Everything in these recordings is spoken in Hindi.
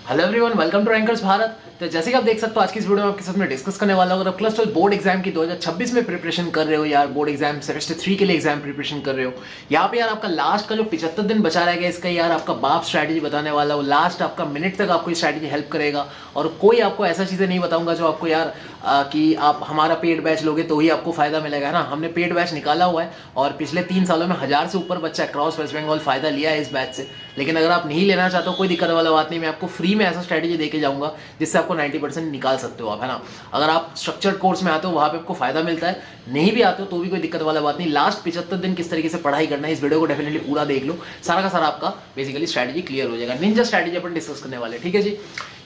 Hello everyone, welcome to rankers Bharat. तो जैसे कि आप देख सकते हो आज की इस वीडियो में आपके साथ में डिस्कस करने वाला हूं। अगर आप क्लास 12 बोर्ड एग्जाम की 2026 में प्रिपरेशन कर रहे हो यार, बोर्ड एग्जाम सेमेस्टर 3 के लिए एग्जाम प्रिपरेशन कर रहे हो, यहाँ पे यार आपका लास्ट का जो 75 दिन बचा रहेगा इसका यार आपका बाप स्ट्रैटेजी बताने वाला हूँ। लास्ट आपका मिनट तक आपको ये स्ट्रैटेजी हेल्प करेगा और कोई आपको ऐसा चीज़ें नहीं बताऊंगा जो आपको यार कि आप हमारा पेड बैच लोगे तो ही आपको फायदा मिलेगा, है ना। हमने पेड बैच निकाला हुआ है और पिछले 3 सालों में 1000 से ऊपर बच्चा अक्रॉस वेस्ट बंगाल फायदा लिया है इस बैच से। लेकिन अगर आप नहीं लेना चाहते हो कोई दिक्कत वाला बात नहीं, मैं आपको फ्री में ऐसा स्ट्रैटेजी देके जाऊंगा जिससे आपको 90% निकाल सकते हो आप, है ना। अगर आप स्ट्रक्चर्ड कोर्स में आते हो वहाँ पे आपको फायदा मिलता है, नहीं भी आते हो तो भी कोई दिक्कत वाला बात नहीं। लास्ट 75 दिन किस तरीके से पढ़ाई करना है इस वीडियो को डेफिनेटली पूरा देख लो, सारा का सारा आपका बेसिकली स्ट्रैटेजी क्लियर हो जाएगा। निंजा स्ट्रैटेजी अपन डिस्कस करने वाले, ठीक है जी।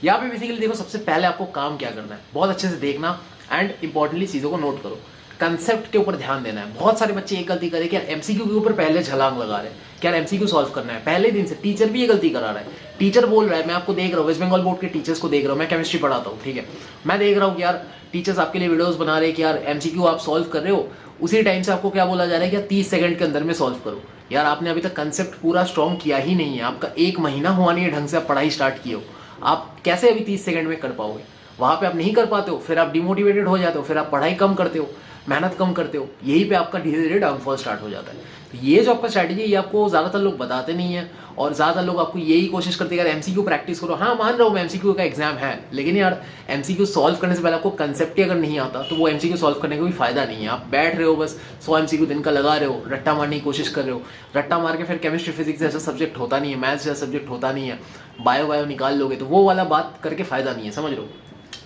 यहाँ पे बेसिकली देखो, सबसे पहले आपको काम क्या करना है, बहुत अच्छे से देखना एंड इंपॉर्टेंटली चीज़ों को नोट करो। कंसेप्ट के ऊपर ध्यान देना है। बहुत सारे बच्चे एक गलती करें कि यार एमसीक्यू के ऊपर पहले छलांग लगा रहे हैं कि यार एमसीक्यू सॉल्व करना है पहले दिन से। टीचर भी ये गलती करा रहा है। टीचर बोल रहा है, मैं आपको देख रहा हूँ, वेस्ट बंगाल बोर्ड के टीचर्स को देख रहा हूँ, मैं केमिस्ट्री पढ़ाता हूँ, ठीक है। मैं देख रहा हूँ कि यार टीचर्स आपके लिए वीडियोस बना रहे हैं कि यार एमसीक्यू आप सॉल्व कर रहे हो, उसी टाइम से आपको क्या बोला जा रहा है कि 30 सेकंड के अंदर में सॉल्व करो। यार आपने अभी तक कंसेप्ट पूरा स्ट्रॉन्ग किया ही नहीं है, आपका 1 महीना हुआ नहीं है ढंग से आप पढ़ाई स्टार्ट किए हो। आप कैसे अभी 30 सेकंड में कर पाओगे? वहाँ पे आप नहीं कर पाते हो, फिर आप डिमोटिवेटेड हो जाते हो, फिर आप पढ़ाई कम करते हो, मेहनत कम करते हो, यही पे आपका धीरे धीरे डाउनफॉल स्टार्ट हो जाता है। तो ये जो आपका स्ट्रैटेजी है ये आपको ज़्यादातर लोग बताते नहीं है और ज़्यादातर लोग आपको यही कोशिश करते हैं यार एमसीक्यू प्रैक्टिस करो। हाँ, मान रहा हूँ मैं एमसीक्यू का एग्जाम है, लेकिन यार एमसीक्यू सॉल्व करने से पहले आपको कंसेप्ट ही अगर नहीं आता तो वो एमसीक्यू सॉल्व करने का कोई फायदा नहीं है। आप बैठ रहे हो बस 100 एमसीक्यू दिन का लगा रहे हो, रट्टा मारने की कोशिश कर रहे हो, रट्टा मार के फिर केमिस्ट्री फिजिक्स जैसा सब्जेक्ट होता नहीं है, मैथ्स जैसा सब्जेक्ट होता नहीं है, बायो निकाल लोगे तो वो वाला बात करके फायदा नहीं है, समझ लो।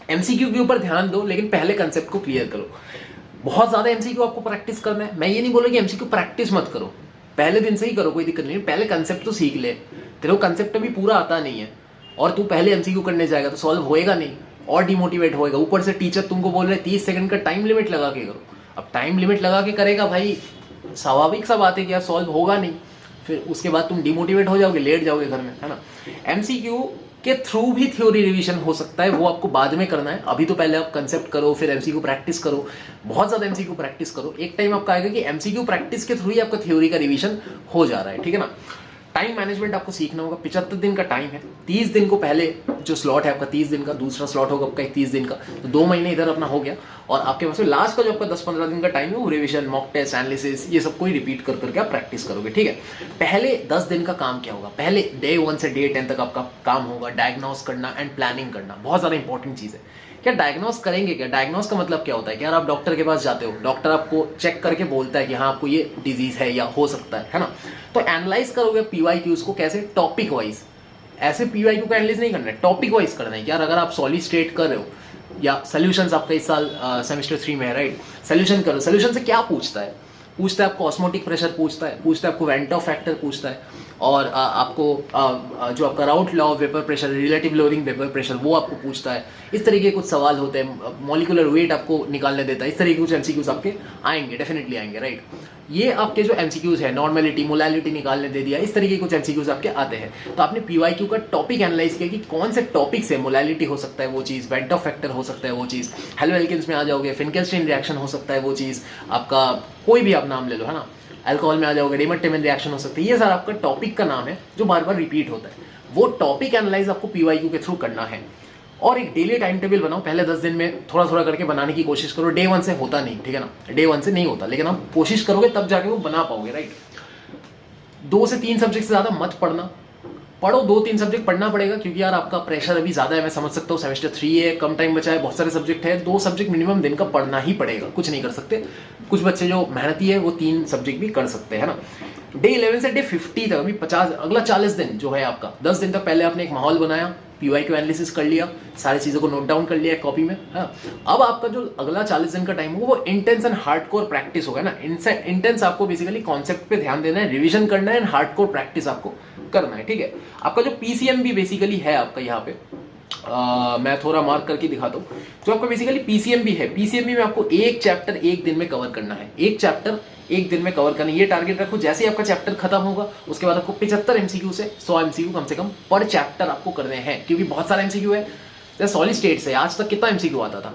एमसीक्यू के ऊपर ध्यान दो लेकिन पहले कंसेप्ट को क्लियर करो। बहुत ज़्यादा एमसीक्यू आपको प्रैक्टिस करना है, मैं ये नहीं बोल रहा कि एमसीक्यू प्रैक्टिस मत करो, पहले दिन से ही करो, कोई दिक्कत नहीं है। पहले कंसेप्ट तो सीख ले, तेरे को कंसेप्ट अभी पूरा आता नहीं है और तू पहले एमसीक्यू करने जाएगा तो सॉल्व होएगा नहीं और डिमोटिवेट होएगा। ऊपर से टीचर तुमको बोल रहे 30 सेकंड का टाइम लिमिट लगा के करो। अब टाइम लिमिट लगा के करेगा भाई, स्वाभाविक सा बात है कि यार सॉल्व होगा नहीं, फिर उसके बाद तुम डिमोटिवेट हो जाओगे, लेट जाओगे घर में, है ना। एमसीक्यू के थ्रू भी थ्योरी रिवीजन हो सकता है, वो आपको बाद में करना है। अभी तो पहले आप कंसेप्ट करो, फिर एमसीक्यू प्रैक्टिस करो, बहुत ज्यादा एमसीक्यू प्रैक्टिस करो। एक टाइम आपका आएगा कि एमसीक्यू प्रैक्टिस के थ्रू ही आपका थ्योरी का रिवीजन हो जा रहा है, ठीक है ना। टाइम मैनेजमेंट आपको सीखना होगा। 75 दिन का टाइम है, 30 दिन को पहले जो स्लॉट है आपका 30 दिन का, दूसरा स्लॉट होगा आपका 31 दिन का, तो 2 महीने इधर अपना हो गया और आपके पास में लास्ट का जो आपका 10-15 दिन का टाइम है वो रिवीजन, मॉक टेस्ट, एनालिसिस, ये सब कोई रिपीट कर करके आप प्रैक्टिस करोगे, ठीक है। पहले 10 दिन का काम क्या होगा? पहले डे 1 से डे 10 तक आपका काम होगा डायग्नोस करना एंड प्लानिंग करना। बहुत ज़्यादा इंपॉर्टेंट चीज़ है। क्या डायग्नोस करेंगे? क्या डायग्नोस का मतलब क्या होता है कि यार आप डॉक्टर के पास जाते हो, डॉक्टर आपको चेक करके बोलता है कि हाँ आपको ये डिजीज है या हो सकता है ना। तो एनालाइज करोगे पीवाईक्यूज को कैसे? Topic wise. ऐसे पीवाईक्यू को एनालाइज नहीं करना है, टॉपिक वाइज करना है। यार अगर आप सॉलिड स्टेट कर रहे हो या सोल्यूशंस आपका इस साल सेमेस्टर 3 में है, राइट, सोल्यूशन करो। सोल्यूशन से क्या पूछता है? पूछता है आपको ऑस्मोटिक प्रेशर, पूछता है आपको वेंट ऑफ फैक्टर, पूछता है और आपको जो आपका Raoult law of vapour pressure, relative lowering vapour pressure, वो आपको पूछता है। इस तरीके के कुछ सवाल होते हैं। मॉलिक्यूलर वेट आपको निकालने देता है। इस तरीके के कुछ एमसीक्यूज आपके आएंगे, डेफिनेटली आएंगे, राइट। ये आपके जो एमसीक्यूज है, नॉर्मेलिटी, मोलैलिटी निकालने दे दिया, इस तरीके के कुछ एमसीक्यूज आपके आते हैं। तो आपने पीवाईक्यू का टॉपिक एनालाइज किया कि कौन से टॉपिक से मोलैलिटी हो सकता है वो चीज़, वेंट ऑफ फैक्टर हो सकता है वो चीज़, हेलो एल्केन्स में आ जाओगे, फिनकेल्स्टीन रिएक्शन हो सकता है वो चीज़, आपका कोई भी आप नाम ले लो, है ना, अल्कोहल में आ जाओगे, डेमर-टेमन रिएक्शन हो सकती है। ये सारा आपका टॉपिक का नाम है जो बार बार रिपीट होता है। वो टॉपिक एनालाइज आपको पीवाईक्यू के थ्रू करना है और एक डेली टाइम टेबल बनाओ। पहले 10 दिन में थोड़ा थोड़ा करके बनाने की कोशिश करो। डे 1 से होता नहीं, ठीक है ना, डे 1 से नहीं होता, लेकिन आप कोशिश करोगे तब जाके वो बना पाओगे, राइट। 2 से 3 सब्जेक्ट से ज़्यादा मत पढ़ना, पढ़ो 2-3 सब्जेक्ट पढ़ना पड़ेगा क्योंकि यार आपका प्रेशर अभी ज़्यादा है, मैं समझ सकता हूँ। सेमेस्टर 3 है, कम टाइम बचा है, बहुत सारे सब्जेक्ट है, 2 सब्जेक्ट मिनिमम दिन का पढ़ना ही पड़ेगा, कुछ नहीं कर सकते। कुछ बच्चे जो मेहनती है वो 3 सब्जेक्ट भी कर सकते हैं, है ना। डे 11 से डे 50 तक, अभी 50 अगला 40 दिन जो है आपका, 10 दिन तक पहले आपने एक माहौल बनाया, पीवाईक्यू एनालिसिस कर लिया, सारी चीज़ों को नोट डाउन कर लिया कॉपी में, है। अब आपका जो अगला 40 दिन का टाइम होगा वो इंटेंस एंड हार्डकोर प्रैक्टिस होगा ना। इंटेंस आपको बेसिकली कॉन्सेप्ट पे ध्यान देना है, रिवीजन करना है एंड हार्डकोर प्रैक्टिस आपको करना है, ठीक है। आपका जो पीसीएम भी बेसिकली है आपका यहाँ पे, मैं थोड़ा मार्क करके दिखाता हूँ। जो आपका बेसिकली पीसीएम भी है, पीसीएम भी में आपको एक चैप्टर एक दिन में कवर करना है, एक चैप्टर एक दिन में कवर करना है। ये टारगेट रखो। जैसे ही आपका चैप्टर खत्म होगा उसके बाद आपको 75 एमसीक्यू से 100 एमसीक्यू कम से कम पर चैप्टर आपको करने हैं, क्योंकि बहुत सारा एमसीक्यू है। जैसे सॉलिड स्टेट से आज तक कितना एमसीक्यू आता था,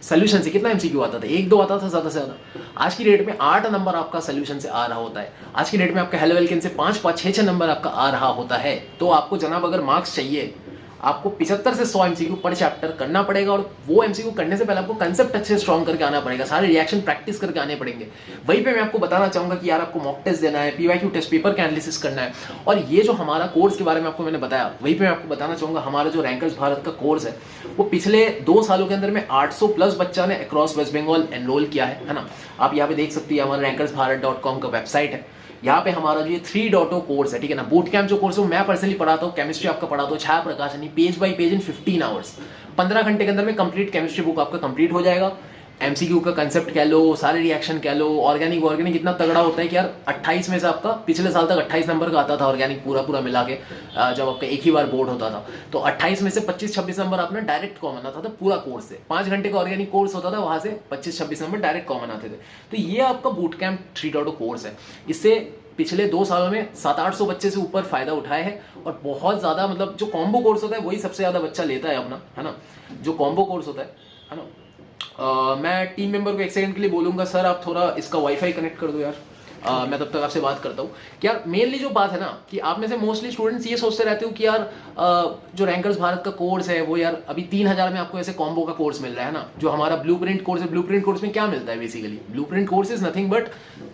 सोल्यूशन से कितना एमसीक्यू आता था? 1-2 आता था ज़्यादा से ज़्यादा। आज की डेट में 8 नंबर आपका सोल्यूशन से आ रहा होता है। आज की डेट में आपका हेलो एल्केन से 5-5, 6-6 नंबर आपका आ रहा होता है। तो आपको जनाब अगर मार्क्स चाहिए आपको 75 से 100 एमसीक्यू पर चैप्टर करना पड़ेगा, और वो एमसीक्यू करने से पहले आपको कंसेप्ट अच्छे से स्ट्रॉन्ग करके आना पड़ेगा, सारे रिएक्शन प्रैक्टिस करके आने पड़ेंगे। वहीं पे मैं आपको बताना चाहूंगा कि यार आपको मॉक टेस्ट देना है, पीवाईक्यू टेस्ट पेपर का एनालिसिस करना है, और ये जो हमारा कोर्स के बारे में आपको मैंने बताया, वहीं पे मैं आपको बताना चाहूंगा हमारा जो रैंकर्स भारत का कोर्स है वो पिछले 2 सालों के अंदर में 800 प्लस बच्चा ने अक्रॉस वेस्ट बंगाल एनरोल किया है ना। आप यहाँ पे देख सकते हैं हमारा rankersbharat.com का वेबसाइट है। यहाँ पे हमारा जो ये 3.0 कोर्स है, ठीक है ना, बूट कैंप जो कोर्स है मैं पर्सनली पढ़ाता हूँ, केमिस्ट्री आपका पढ़ाता हूँ, Chhaya Prakashani, page by page in 15 hours, 15 घंटे के अंदर में कंप्लीट केमिस्ट्री बुक आपका कंप्लीट हो जाएगा। एमसीक्यू का कंसेप्ट कह लो, सारे रिएक्शन कह लो, ऑर्गेनिक इतना तगड़ा होता है कि यार 28 में से आपका पिछले साल तक 28 नंबर का आता था ऑर्गेनिक पूरा मिला के, जब आपका एक ही बार बोर्ड होता था तो 28 में से 25-26 नंबर आपने डायरेक्ट कॉमन आता था पूरा कोर्स से। 5 घंटे का ऑर्गेनिक कोर्स होता था, वहां से 25-26 नंबर डायरेक्ट कॉमन आते थे। तो ये आपका बूट कैंप 3.0 कोर्स है। इससे पिछले 2 सालों में 700-800 बच्चे से ऊपर फायदा उठाए है, और बहुत ज्यादा मतलब जो कॉम्बो कोर्स होता है वही सबसे ज्यादा बच्चा लेता है अपना, है ना, जो कॉम्बो कोर्स होता है ना। मैं टीम मेंबर को 1 सेकंड के लिए बोलूंगा सर आप थोड़ा इसका वाईफाई कनेक्ट कर दो यार, मैं तब तक आपसे बात करता हूँ कि यार मेनली जो बात है ना कि आप में से मोस्टली स्टूडेंट्स ये सोचते रहते हो कि यार जो रैंकर्स भारत का कोर्स है वो यार अभी 3000 में आपको ऐसे कॉम्बो का कोर्स मिल रहा है ना, जो हमारा ब्लूप्रिंट कोर्स है। ब्लूप्रिंट कोर्स में क्या मिलता है basically, blueprint course is nothing but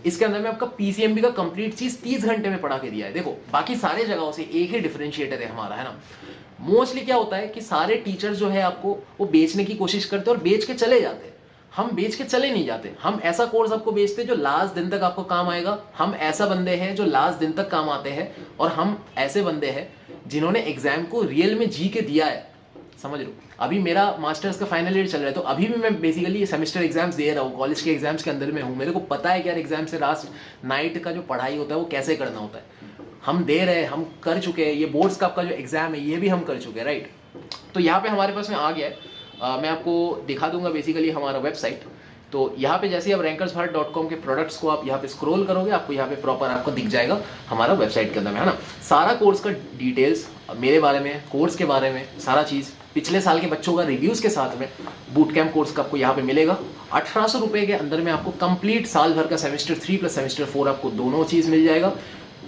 इसके अंदर में आपका पीसीएमबी का कंप्लीट चीज 30 घंटे में पढ़ा के दिया है। देखो बाकी सारे जगहों से एक ही डिफरेंशिएटर है हमारा, है ना। मोस्टली क्या होता है कि सारे टीचर जो है आपको वो बेचने की कोशिश करते हैं और बेच के चले जाते हैं। हम बेच के चले नहीं जाते, हम ऐसा कोर्स आपको बेचते हैं जो लास्ट दिन तक आपको काम आएगा। हम ऐसा बंदे हैं जो लास्ट दिन तक काम आते हैं, और हम ऐसे बंदे हैं जिन्होंने एग्जाम को रियल में जी के दिया है, समझ लो। अभी मेरा मास्टर्स का फाइनल ईयर चल रहा है, तो अभी भी मैं बेसिकली ये सेमेस्टर एग्जाम्स दे रहा हूँ, कॉलेज के एग्जाम्स के अंदर में हूँ। मेरे को पता है कि यार एग्जाम से लास्ट नाइट का जो पढ़ाई होता है वो कैसे करना होता है। हम दे रहे हैं, हम कर चुके हैं, ये बोर्ड्स का आपका जो एग्जाम है ये भी हम कर चुके हैं, राइट। तो यहाँ पे हमारे पास में आ गया है, मैं आपको दिखा दूंगा बेसिकली हमारा वेबसाइट। तो यहाँ पे जैसे आप rankersbharat.com के प्रोडक्ट्स को आप यहाँ पे स्क्रॉल करोगे, आपको यहाँ पे प्रॉपर आपको दिख जाएगा हमारा वेबसाइट के अंदर में, है ना। सारा कोर्स का डिटेल्स मेरे बारे में, कोर्स के बारे में, सारा चीज़ पिछले साल के बच्चों का रिव्यूज़ के साथ में बूट कैंप कोर्स का आपको यहाँ पे मिलेगा। 1800 रुपये के अंदर में आपको कंप्लीट साल भर का सेमेस्टर 3 प्लस सेमेस्टर 4 आपको दोनों चीज़ मिल जाएगा।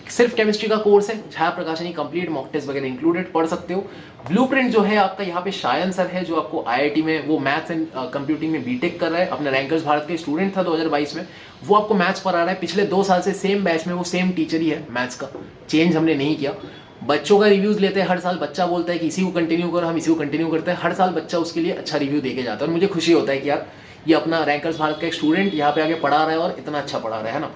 सिर्फ केमिस्ट्री का कोर्स है, छाया प्रकाशनी कंप्लीट, मॉक टेस्ट वगैरह इंक्लूडेड, पढ़ सकते हो। ब्लूप्रिंट जो है आपका यहाँ पे शायन सर है, जो आपको आईआईटी में वो मैथ्स एंड कंप्यूटिंग में बीटेक कर रहा है, अपने रैंकर्स भारत के स्टूडेंट था 2022 में, वो आपको मैथ्स पढ़ा रहा है। पिछले 2 साल से सेम बैच में वो सेम टीचर ही है, मैथ्स का चेंज हमने नहीं किया। बच्चों का रिव्यूज लेते हैं हर साल, बच्चा बोलता है कि इसी को कंटिन्यू करो, हम इसी को कंटिन्यू करते हैं। हर साल बच्चा उसके लिए अच्छा रिव्यू देके जाता है, और मुझे खुशी होता है कि यार ये अपना रैंकर्स भारत का एक स्टूडेंट यहाँ पे आके पढ़ा रहा है और इतना अच्छा पढ़ा रहा है ना।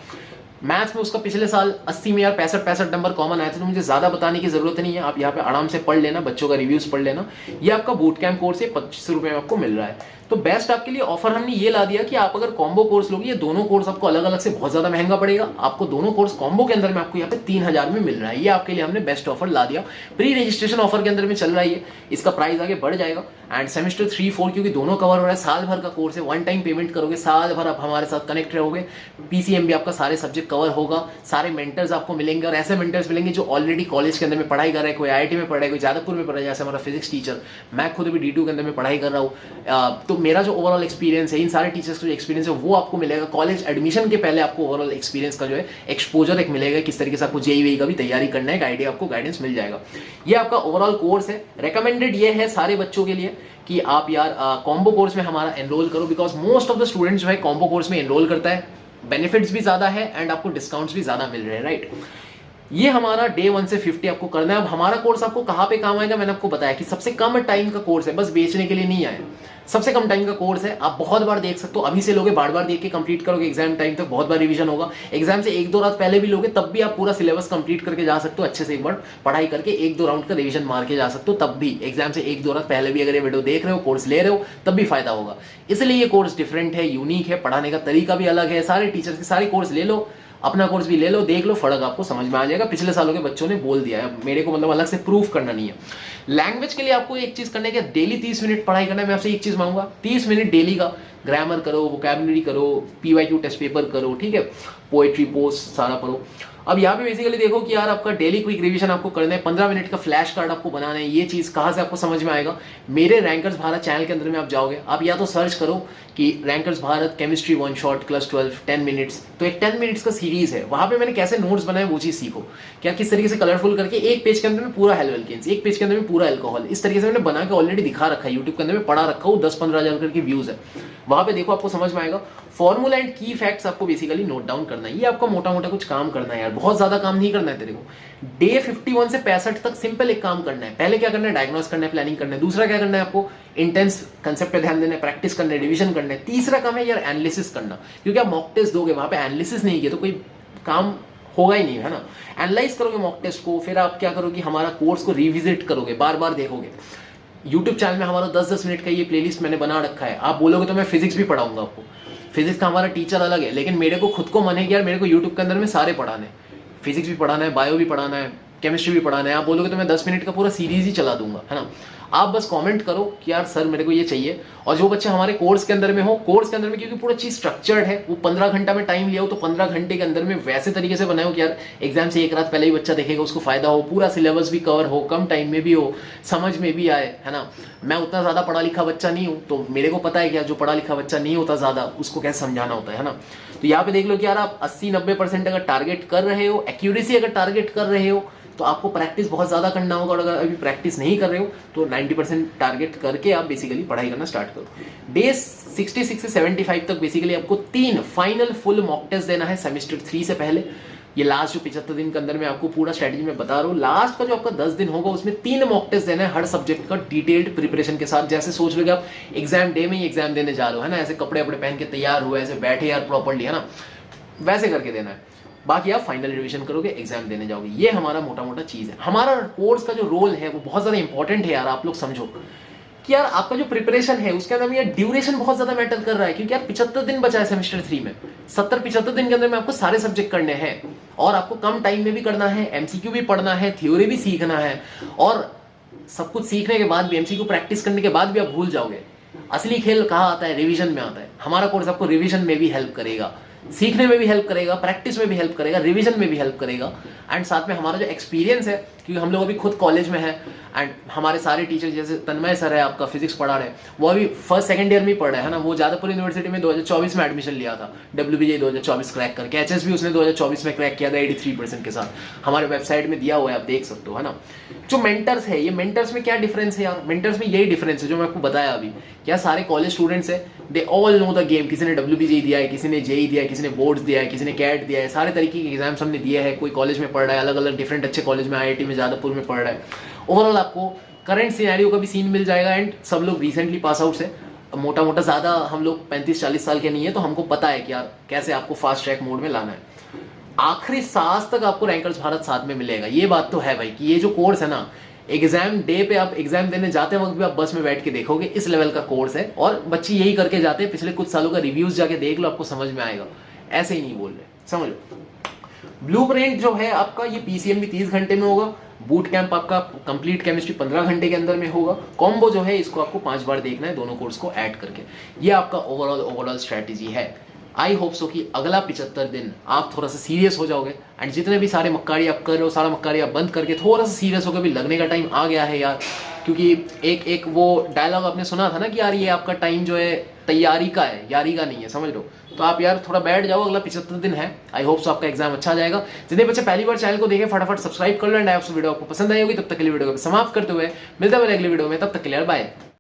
मैथ्स में उसका पिछले साल 80 में यार 65 नंबर कॉमन आए थे, तो मुझे ज़्यादा बताने की जरूरत नहीं है। आप यहाँ पे आराम से पढ़ लेना, बच्चों का रिव्यूज पढ़ लेना। ये आपका बूट कैंप कोर्स है, 2500 रुपये में आपको मिल रहा है। तो बेस्ट आपके लिए ऑफर हमने ये ला दिया कि आप अगर कॉम्बो कोर्स लोगे, ये दोनों कोर्स आपको अलग अलग से बहुत ज़्यादा महंगा पड़ेगा, आपको दोनों कोर्स कॉम्बो के अंदर में आपको यहाँ पे 3000 में मिल रहा है। ये आपके लिए हमने बेस्ट ऑफर ला दिया, प्री रजिस्ट्रेशन ऑफर के अंदर में चल रहा है, इसका प्राइस आगे बढ़ जाएगा। एंड सेमेस्टर 3-4 क्योंकि दोनों कवर हो रहा है, साल भर का कोर्स है, 1 टाइम पेमेंट करोगे, साल भर आप हमारे साथ कनेक्ट रहोगे, पीसीएम भी आपका सारे सब्जेक्ट कवर होगा, सारे मेंटर्स आपको मिलेंगे, और ऐसे मेंटर्स मिलेंगे जो ऑलरेडी कॉलेज के अंदर में पढ़ाई कर रहे हैं, कोई आईआईटी में पढ़ रहा है, कोई जादवपुर में पढ़ रहा है, जैसे हमारा फिजिक्स टीचर, मैं खुद भी D2 के अंदर में पढ़ाई कर रहा हूँ। तो मेरा जो ओवरऑल एक्सपीरियंस है, इन सारे टीचर्स का जो एक्सपीरियंस है वो आपको मिलेगा। कॉलेज एडमिशन के पहले आपको ओवरऑल एक्सपीरियंस का जो है एक्सपोजर एक मिलेगा, किस तरीके से आपको जेईई का भी तैयारी करना है, एक आइडिया आपको गाइडेंस मिल जाएगा। ये आपका ओवरऑल कोर्स है। रिकमेंडेड ये है सारे बच्चों के लिए कि आप यार कॉम्बो कोर्स में हमारा एनरोल करो, because most of the students जो है कॉम्बो कोर्स में एनरोल करता है, बेनिफिट्स भी ज़्यादा है एंड आपको डिस्काउंट्स भी ज़्यादा मिल रहे हैं, राइट। ये हमारा डे 1 से 50 आपको करना है। अब हमारा कोर्स आपको कहाँ पे काम आएगा, मैंने आपको बताया कि सबसे कम टाइम का कोर्स है, बस बेचने के लिए नहीं आए, सबसे कम टाइम का कोर्स है। आप बहुत बार देख सकते हो, अभी से लोगे, बार बार देख के कंप्लीट करोगे, एग्जाम टाइम तक बहुत बार रिवीजन होगा, एग्जाम से 1-2 रात पहले भी लोगे, तब भी आप पूरा सिलेबस कंप्लीट करके जा सकते हो, अच्छे से एक बार पढ़ाई करके 1-2 राउंड का रिवीजन मार के जा सकते हो, तब भी एग्जाम से 1-2 रात पहले भी अगर ये वीडियो देख रहे हो, कोर्स ले रहे हो, तब भी फायदा होगा। इसलिए ये कोर्स डिफरेंट है, यूनिक है, पढ़ाने का तरीका भी अलग है। सारे टीचर्स के सारे कोर्स ले लो, अपना कोर्स भी ले लो, देख लो, फर्क आपको समझ में आ जाएगा। पिछले सालों के बच्चों ने बोल दिया है, मेरे को मतलब अलग से प्रूफ करना नहीं है। लैंग्वेज के लिए आपको एक चीज करना है कि डेली 30 मिनट पढ़ाई करना है। मैं आपसे एक चीज मांगूंगा, 30 मिनट डेली का ग्रामर करो, वोकैबुलरी करो, पीवाईक्यू टेस्ट पेपर करो, ठीक है, पोएट्री पोस्ट सारा पढ़ो। अब यहाँ पे बेसिकली देखो कि यार आपका डेली क्विक रिवीजन आपको करना है, 15 मिनट का फ्लैश कार्ड आपको बनाना है। ये चीज कहाँ से आपको समझ में आएगा, मेरे रैंकर्स भारत चैनल के अंदर में आप जाओगे, आप या तो सर्च करो कि rankers Bharat chemistry one shot class 12 10 minutes, तो एक 10 मिनट्स का सीरीज है, वहां पे मैंने कैसे नोट्स बनाए वो चीज सीखो, क्या किस तरीके से कलरफुल करके एक पेज के अंदर में पूरा हेलो एल्केन्स, एक पेज के अंदर में पूरा अल्कोहल, इस तरीके से मैंने बना के ऑलरेडी दिखा रखा है, यूट्यूब के अंदर में पढ़ा रखा हूँ, 10-15 हजार करके व्यूज है, वहां पे देखो आपको समझ में आएगा। फॉर्मूला एंड की फैक्ट्स आपको बेसिकली नोट डाउन करना है, ये आपको मोटा मोटा कुछ काम करना है यार, बहुत ज्यादा काम नहीं करना है तेरे को। डे 51 से 65 तक सिंपल एक काम करना है, पहले क्या करना है, डायग्नोस करना है, प्लानिंग करना है, दूसरा क्या करना है, आपको इंटेंस कंसेप्ट पे ध्यान देना है, प्रैक्टिस करना है, रिवीजन करना है, तीसरा काम है यार एनालिसिस करना, क्योंकि आप मॉक टेस्ट दोगे वहां पे एनालिसिस नहीं किया तो कोई काम होगा ही नहीं, है ना। एनालाइज करोगे मॉक टेस्ट को, फिर आप क्या करोगे, हमारा कोर्स को रिविजिट करोगे, बार बार देखोगे। यूट्यूब चैनल में हमारा 10-10 मिनट का ये प्लेलिस्ट मैंने बना रखा है, आप बोलोगे तो मैं फिजिक्स भी पढ़ाऊंगा आपको, फिजिक्स का हमारा टीचर अलग है, लेकिन मेरे को खुद को मन है कि यार मेरे को यूट्यूब के अंदर में सारे पढ़ाने, फिजिक्स भी पढ़ाना है, बायो भी पढ़ाना है, केमिस्ट्री भी पढ़ाना है। आप बोलोगे तो मैं 10 मिनट का पूरा सीरीज ही चला दूंगा, है ना। आप बस कमेंट करो कि यार सर मेरे को ये चाहिए। और जो बच्चे हमारे कोर्स के अंदर में हो, कोर्स के अंदर में क्योंकि पूरा चीज स्ट्रक्चर्ड है, वो 15 घंटा में टाइम लिया हो तो 15 घंटे के अंदर में वैसे तरीके से बनाए हो कि यार एग्जाम से एक रात पहले ही बच्चा देखेगा, उसको फायदा हो, पूरा सिलेबस भी कवर हो, कम टाइम में भी हो, समझ में भी आए, है ना। मैं उतना ज्यादा पढ़ा लिखा बच्चा नहीं हूँ, तो मेरे को पता है कि जो पढ़ा लिखा बच्चा नहीं होता ज्यादा, उसको कैसे समझाना होता है ना। तो यहाँ पे देख लो कि यार आप 80-90% अगर टारगेट कर रहे हो, एक्यूरेसी अगर टारगेट कर रहे हो, तो आपको प्रैक्टिस बहुत ज़्यादा करना होगा, और अगर अभी प्रैक्टिस नहीं कर रहे हो तो 90% टारगेट करके आप बेसिकली पढ़ाई करना स्टार्ट करो। डे 66 से 75 तक बेसिकली आपको 3 फाइनल फुल मॉक टेस्ट देना है सेमेस्टर 3 से पहले। ये लास्ट जो 75 दिन के अंदर में आपको पूरा स्ट्रेटजी में बता रहा हूँ, लास्ट का जो आपका 10 दिन होगा उसमें 3 मॉक टेस्ट देना है हर सब्जेक्ट का डिटेल्ड प्रिपरेशन के साथ। जैसे सोच लो कि आप एग्जाम डे में ही एग्जाम देने जा रहे हो, है ना, ऐसे कपड़े वपड़े पहन के तैयार हुए, ऐसे बैठे यार प्रॉपरली, है ना, वैसे करके देना है। बाकी आप फाइनल रिवीजन करोगे, एग्जाम देने जाओगे, ये हमारा मोटा मोटा चीज है। हमारा कोर्स का जो रोल है वो बहुत ज्यादा इंपॉर्टेंट है यार, आप लोग समझो कि यार आपका जो प्रिपरेशन है उसके अंदर में ड्यूरेशन बहुत ज्यादा मैटर कर रहा है, क्योंकि यार 75 दिन बचा है सेमेस्टर 3 में, 70-75 दिन के अंदर में आपको सारे सब्जेक्ट करने हैं, और आपको कम टाइम में भी करना है, एमसीक्यू भी पढ़ना है, थ्योरी भी सीखना है, और सब कुछ सीखने के बाद भी, एमसीक्यू प्रैक्टिस करने के बाद भी आप भूल जाओगे। असली खेल कहाँ आता है, रिवीजन में आता है। हमारा कोर्स आपको रिवीजन में भी हेल्प करेगा, सीखने में भी हेल्प करेगा, प्रैक्टिस में भी हेल्प करेगा, रिवीजन में भी हेल्प करेगा, एंड साथ में हमारा जो एक्सपीरियंस है, क्योंकि हम लोग अभी खुद कॉलेज में है, एंड हमारे सारे टीचर जैसे तन्मय सर है आपका फिजिक्स पढ़ा रहे हैं, वो अभी फर्स्ट सेकंड ईयर में पढ़ रहे हैं ना, वो जादवपुर यूनिवर्सिटी में 2024 में एडमिशन लिया था, WBJ 2024 क्रैक करके, एचएस भी उसने 2024 में क्रैक किया था 83% के साथ, हमारे वेबसाइट में दिया हुआ है, आप देख सकते हो, है ना। जो मेंटर्स है, ये मेंटर्स में क्या डिफरेंस है यार, मेंटर्स में यही डिफरेंस है जो मैं आपको बताया अभी, क्या सारे कॉलेज स्टूडेंट्स है, they all know the game, किसी ने WBJ दिया है, किसी ने JEE दिया है, किसी ने बोर्ड्स दिया है, किसी ने कैट दिया है, सारे तरीके के एग्जाम्स हमने दिए हैं, कोई कॉलेज में पढ़ रहा है, अलग अलग डिफरेंट अच्छे कॉलेज में, IIT में, जादवपुर में पढ़ रहा है। ओवरऑल आपको करंट सिनेरियो का भी सीन मिल जाएगा, एंड सब लोग रिसेंटली पास आउट से, मोटा मोटा ज़्यादा हम लोग 35-40 साल के नहीं है, तो हमको पता है कि यार कैसे आपको फास्ट ट्रैक मोड में लाना है। आखिरी सांस तक आपको रैंकर्स भारत साथ में मिलेगा, ये बात तो है भाई, कि ये जो कोर्स है ना, एग्जाम डे पे आप एग्जाम देने जाते वक्त भी आप बस में बैठ के देखोगे, इस लेवल का कोर्स है, और बच्चे यही करके जाते हैं। पिछले कुछ सालों का रिव्यूज जाके देख लो, आपको समझ में आएगा, ऐसे ही नहीं बोल रहे, समझ लो। ब्लूप्रिंट जो है आपका, ये PCM भी 30 घंटे में होगा, बूट कैंप आपका कंप्लीट केमिस्ट्री 15 घंटे के अंदर में होगा, कॉम्बो जो है इसको आपको 5 बार देखना है, दोनों कोर्स को ऐड करके। ये आपका ओवरऑल स्ट्रेटेजी है। आई होप सो कि अगला 75 दिन आप थोड़ा सा सीरियस हो जाओगे, एंड जितने भी सारे मक्कारी आप कर रहे हो, सारा मक्कारी आप बंद करके थोड़ा सा सीरियस होकर भी लगने का टाइम आ गया है यार। क्योंकि एक वो डायलॉग आपने सुना था ना कि यार ये आपका टाइम जो है तैयारी का है, यारी का नहीं है, समझ लो। तो आप यार थोड़ा बैठ जाओ, अगला 75 दिन है। आई होप सो आपका एग्जाम अच्छा जाएगा। जितने बच्चे पहली बार चैनल को देखें, फटाफट सब्सक्राइब कर लो, एंड वीडियो आपको पसंद आई होगी। तब तक के लिए वीडियो को समाप्त करते हुए मिलता है अगली वीडियो में, तब तक के लिए बाय।